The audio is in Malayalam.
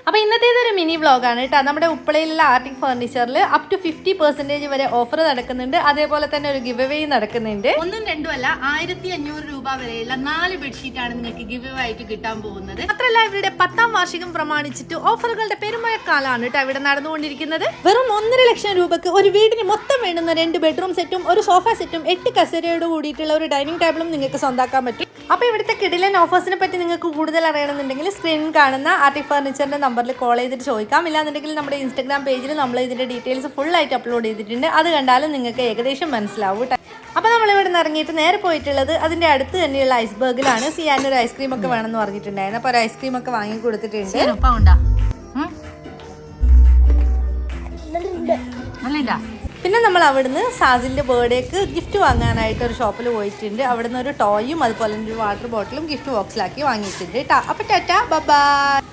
അപ്പോൾ ഇന്നത്തേതൊരു മിനി വ്ളോഗാണ് കേട്ടോ. നമ്മുടെ ഉപ്പളയിലുള്ള ആർട്ടിക് ഫർണിച്ചറിൽ അപ് ടു 50% വരെ ഓഫർ നടക്കുന്നുണ്ട്. അതേപോലെ തന്നെ ഒരു ഗിവ് അവേ നടക്കുന്നുണ്ട്. ഒന്നും രണ്ടും അല്ല, 1500 രൂപ വരെയുള്ള 4 ബെഡ്ഷീറ്റാണ് നിങ്ങൾക്ക് ഗിവ് അവേ ആയിട്ട് കിട്ടാൻ പോകുന്നത്. മാത്രമല്ല ഇവരുടെ 10ാം വാർഷികം പ്രമാണിച്ചിട്ട് ഓഫറുകളുടെ പെരുമഴക്കാലാണ് കേട്ടോ ഇവിടെ നടന്നുകൊണ്ടിരിക്കുന്നത്. വെറും 1.5 ലക്ഷം രൂപക്ക് ഒരു വീടിന് മൊത്തം വേണ്ടുന്ന 2 ബെഡ്റൂം സെറ്റും ഒരു സോഫ സെറ്റും 8 കസേരയോട് കൂടിയിട്ടുള്ള ഒരു ഡൈനിങ് ടേബിളും നിങ്ങൾക്ക് സ്വന്തമാക്കാൻ പറ്റും. അപ്പോൾ ഇവിടുത്തെ കിടിലൻ ഓഫേഴ്സിനെ പറ്റി നിങ്ങൾക്ക് കൂടുതൽ അറിയണമെന്നുണ്ടെങ്കിൽ സ്ക്രീനിൽ കാണുന്ന ആർട്ടിക് ഫർണിച്ചറിന്റെ നമ്പറിൽ കോൾ ചെയ്തിട്ട് ചോദിക്കാം. ഇല്ലാന്നുണ്ടെങ്കിൽ നമ്മുടെ ഇൻസ്റ്റാഗ്രാം പേജിൽ നമ്മൾ ഇതിന്റെ ഡീറ്റെയിൽസ് ഫുൾ ആയിട്ട് അപ്ലോഡ് ചെയ്തിട്ടുണ്ട്. അത് കണ്ടാലും നിങ്ങൾക്ക് ഏകദേശം മനസ്സിലാവും കേട്ടോ. അപ്പോൾ നമ്മളിവിടെ നിന്ന് ഇറങ്ങിയിട്ട് നേരെ പോയിട്ടുള്ളത് അതിന്റെ അടുത്ത് തന്നെയുള്ള ഐസ്ബർഗിലാണ്. സിയാനൊരു ഐസ്ക്രീം ഒക്കെ വേണമെന്ന് പറഞ്ഞിട്ടുണ്ടായിരുന്നു. അപ്പോൾ ഒരു ഐസ്ക്രീം ഒക്കെ വാങ്ങി കൊടുത്തിട്ടുണ്ട്. പിന്നെ നമ്മൾ അവിടുന്ന് സാജിന്റെ ബർത്ത്ഡേക്ക് ഗിഫ്റ്റ് വാങ്ങാനായിട്ട് ഒരു ഷോപ്പിൽ പോയിട്ടുണ്ട്. അവിടുന്ന് ഒരു ടോയും അതുപോലെ ഒരു വാട്ടർ ബോട്ടിലും ഗിഫ്റ്റ് ബോക്സിലാക്കി വാങ്ങിയിട്ടുണ്ട് കേട്ടോ. അപ്പോൾ ടാറ്റാ ബൈ.